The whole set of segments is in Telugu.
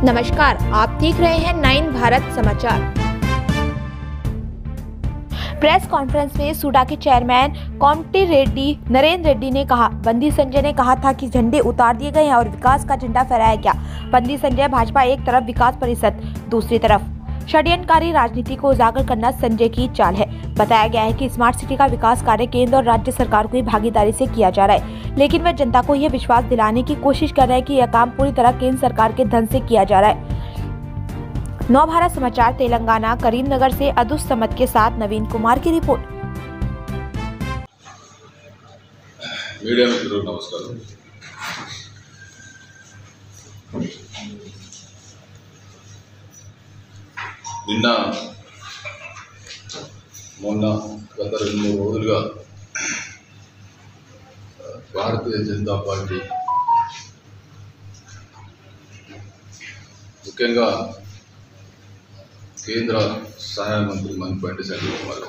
नमस्कार, आप देख रहे हैं 9 भारत समाचार। प्रेस कॉन्फ्रेंस में सूडा के चेयरमैन कोमटी रेड्डी नरेंद्र रेड्डी ने कहा, बंदी संजय ने कहा था कि झंडे उतार दिए गए हैं और विकास का झंडा फहराया गया। बंदी संजय भाजपा एक तरफ, विकास परिषद दूसरी तरफ। षड्यंत्रकारी राजनीति को उजागर करना संजय की चाल है। बताया गया है कि स्मार्ट सिटी का विकास कार्य केंद्र और राज्य सरकार की भागीदारी से किया जा रहा है, लेकिन वह जनता को यह विश्वास दिलाने की कोशिश कर रहे हैं कि यह काम पूरी तरह केंद्र सरकार के धन से किया जा रहा है। 9 भारत समाचार तेलंगाना करीमनगर से अदुस समद के साथ नवीन कुमार की रिपोर्ट। मीडिया मित्रों नमस्कार। నిన్న మొన్న గత 2-3 రోజులుగా భారతీయ జనతా పార్టీ ముఖ్యంగా కేంద్ర సహాయ మంత్రి మంత్రి సంజయ్ కుమార్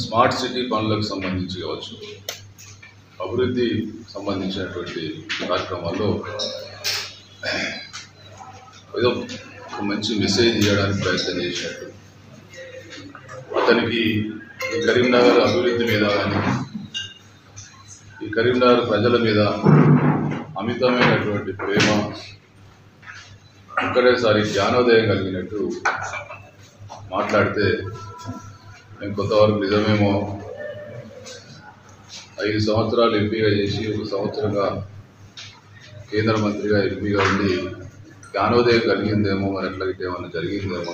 స్మార్ట్ సిటీ పనులకు సంబంధించి కావచ్చు, అభివృద్ధి సంబంధించినటువంటి కార్యక్రమాల్లో ఏదో ఒక మంచి మెసేజ్ ఇవ్వడానికి ప్రయత్నం చేసినట్టు, అతనికి ఈ కరీంనగర్ అభివృద్ధి మీద కానీ ఈ కరీంనగర్ ప్రజల మీద అమితమైనటువంటి ప్రేమ, ఒక్కటేసారి జ్ఞానోదయం కలిగినట్టు మాట్లాడితే నేను కొంతవరకు నిజమేమో, 5 సంవత్సరాలు ఎంపీగా చేసి 1 సంవత్సరంగా కేంద్ర మంత్రిగా ఎంపీగా ఉండి జ్ఞానోదయం కలిగిందేమో, మరి ఎట్లా ఏమన్నా జరిగిందేమో.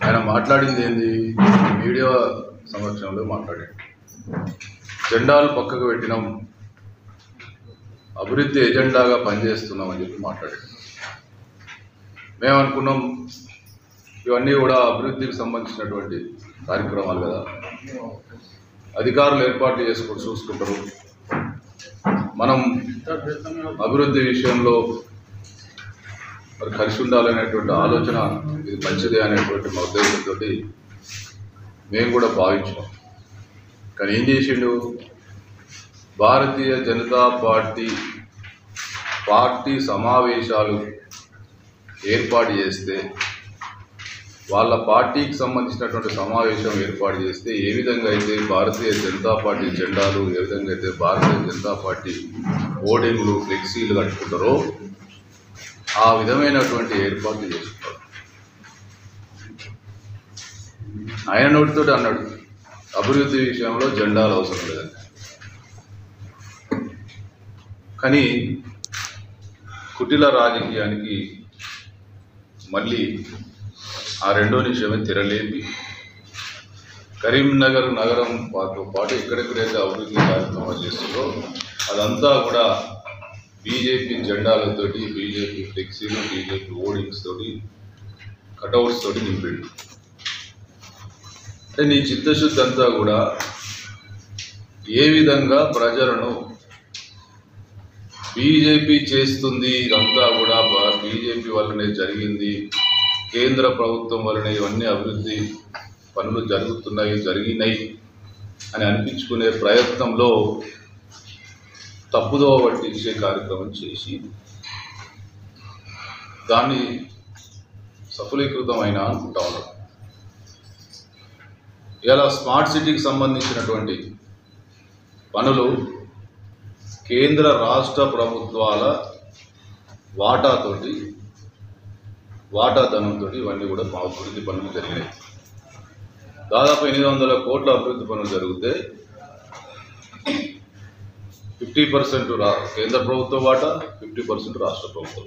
ఆయన మాట్లాడింది ఏంది, మీడియా సమక్షంలో మాట్లాడాడు. జెండాలు పక్కకు పెట్టినాం, అభివృద్ధి ఎజెండాగా పనిచేస్తున్నాం అని చెప్పి మాట్లాడాడు. మేము అనుకున్నాం ఇవన్నీ కూడా అభివృద్ధికి సంబంధించినటువంటి కార్యక్రమాలు కదా, అధికారులు ఏర్పాట్లు చేసుకొని చూసుకుంటారు, మనం అభివృద్ధి విషయంలో మరి కలిసి ఉండాలనేటువంటి ఆలోచన ఇది మంచిదే అనేటువంటి మా ఉద్దేశంతో మేము కూడా భావించాం. కానీ ఏం చేసిండు, భారతీయ జనతా పార్టీ సమావేశాలు ఏర్పాటు చేస్తే, వాళ్ళ పార్టీకి సంబంధించినటువంటి సమావేశం ఏర్పాటు చేస్తే ఏ విధంగా అయితే భారతీయ జనతా పార్టీ జెండాలు, ఏ విధంగా అయితే భారతీయ జనతా పార్టీ హోర్డింగ్లు, ఫ్లెక్సీలు కట్టుకుంటారో ఆ విధమైనటువంటి ఏర్పాట్లు చేసుకుంటారు. ఆయన నోటితో అన్నాడు అభివృద్ధి విషయంలో జెండాలు అవసరం లేదని. కానీ కుటిల రాజకీయానికి మళ్ళీ ఆ రెండో నిమిషమే తెరలేపి కరీంనగర్ నగరం పాటు ఎక్కడెక్కడైతే అభివృద్ధి కార్యక్రమాలు చేస్తుందో అదంతా కూడా బీజేపీ జెండాలతోటి, బీజేపీ ఫ్లెక్సీలు, బీజేపీ హోర్డింగ్స్ తోటి, కటౌట్స్ తోటి నింపాడు. అంటే నీ చిత్తశుద్ధి అంతా కూడా ఏ విధంగా ప్రజలను బీజేపీ చేస్తుంది, ఇదంతా కూడా బీజేపీ వల్లనే జరిగింది, కేంద్ర ప్రభుత్వం వలన ఇవన్నీ అభివృద్ధి పనులు జరిగినాయి అని అనిపించుకునే ప్రయత్నంలో తప్పుదోవ పట్టించే కార్యక్రమం చేసి దాన్ని సఫలీకృతమైన అనుకుంటా ఉన్నాం. ఇలా స్మార్ట్ సిటీకి సంబంధించినటువంటి పనులు కేంద్ర రాష్ట్ర ప్రభుత్వాల వాటాధనంతో ఇవన్నీ కూడా అభివృద్ధి పనులు జరిగినాయి. దాదాపు 800 కోట్ల అభివృద్ధి పనులు జరిగితే 50% కేంద్ర ప్రభుత్వ వాటా, 50% రాష్ట్ర ప్రభుత్వం.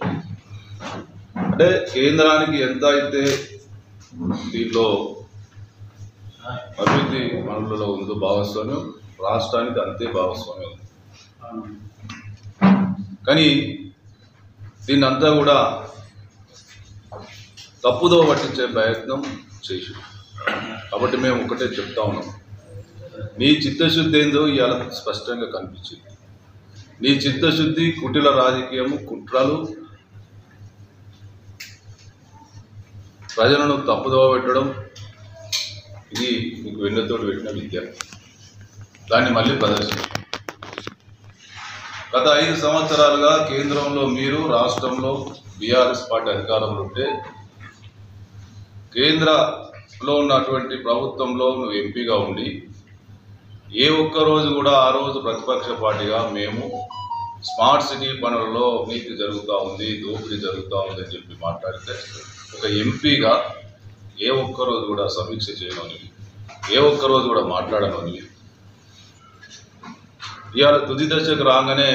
అంటే కేంద్రానికి ఎంత అయితే దీంట్లో అభివృద్ధి పనులలో ఉందో భాగస్వామ్యం, రాష్ట్రానికి అంతే భాగస్వామ్యం ఉంది. కానీ దీన్ని అంతా కూడా తప్పుదో పట్టించే ప్రయత్నం చేసి, కాబట్టి మేము ఒకటే చెప్తా ఉన్నాం, నీ చిత్తశుద్ధి ఏందో ఇవాళ స్పష్టంగా కనిపించింది. నీ చిత్తశుద్ధి కుటిల రాజకీయము, కుట్రలు, ప్రజలను తప్పుదోవ పెట్టడం, ఇది మీకు వెన్నెతోటి పెట్టిన విద్య. దాన్ని మళ్ళీ ప్రదర్శించాం. గత 5 సంవత్సరాలుగా కేంద్రంలో మీరు, రాష్ట్రంలో బీఆర్ఎస్ పార్టీ అధికారంలో ఉంటే కేంద్రంలో ఉన్నటువంటి ప్రభుత్వంలో నువ్వు ఎంపీగా ఉండి ఏ ఒక్క రోజు కూడా ఆ రోజు ప్రతిపక్ష పార్టీగా మేము స్మార్ట్ సిటీ పనులలో అవినీతి జరుగుతూ ఉంది, దోపిడీ జరుగుతూ ఉంది అని చెప్పి మాట్లాడితే ఒక ఎంపీగా ఏ ఒక్కరోజు కూడా సమీక్ష చేయనోనివి, ఏ ఒక్కరోజు కూడా మాట్లాడనోనివి. ఇవాళ తుది దశకు రాగానే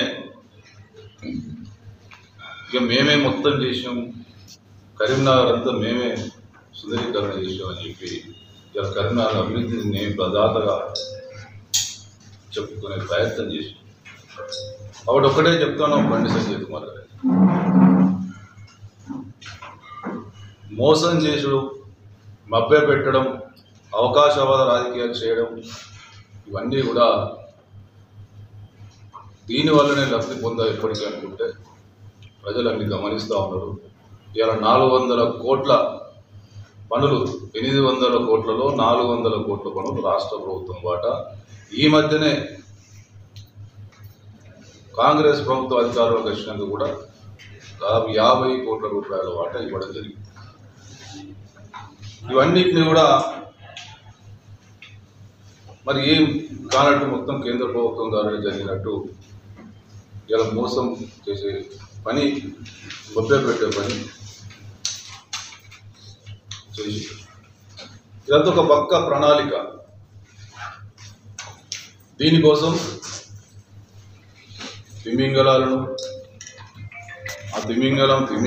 ఇక మేమే మొత్తం చేసాం, కరీంనగర్ అంతా మేమే సుందరీకరణ చేసామని చెప్పి ఇవాళ కరీంనగర్ అభివృద్ధిని నేను ప్రదాతగా చెప్పుకునే ప్రయత్నం చేసాం. కాబట్టి ఒక్కటే చెప్తున్నాం, బండి సంజయ్ కుమార్ గారు మోసం చేసుడు, మభ్య పెట్టడం, అవకాశవాద రాజకీయాలు చేయడం ఇవన్నీ కూడా దీనివల్లనే లబ్ధి పొందా ఎప్పటికీ అనుకుంటే ప్రజలు అన్ని గమనిస్తూ ఉన్నారు. ఇవాళ 400 కోట్ల పనులు, 800 కోట్లలో 400 కోట్ల పనులు రాష్ట్ర ప్రభుత్వం వాటా. ఈ మధ్యనే కాంగ్రెస్ ప్రభుత్వ అధికారంలోకి వచ్చినందుకు కూడా దాదాపు 50 కోట్ల రూపాయల వాటా ఇవ్వడం జరిగింది. ఇవన్నిటిని కూడా మరి ఏం కానట్టు మొత్తం కేంద్ర ప్రభుత్వం ద్వారా జరిగినట్టు ఇలా మోసం చేసే పని, మభ్య పెట్టే పని చేసి ఇదంతా ఒక పక్క ప్రణాళిక. దీనికోసం తిమింగలాలను, ఆ తిమింగలం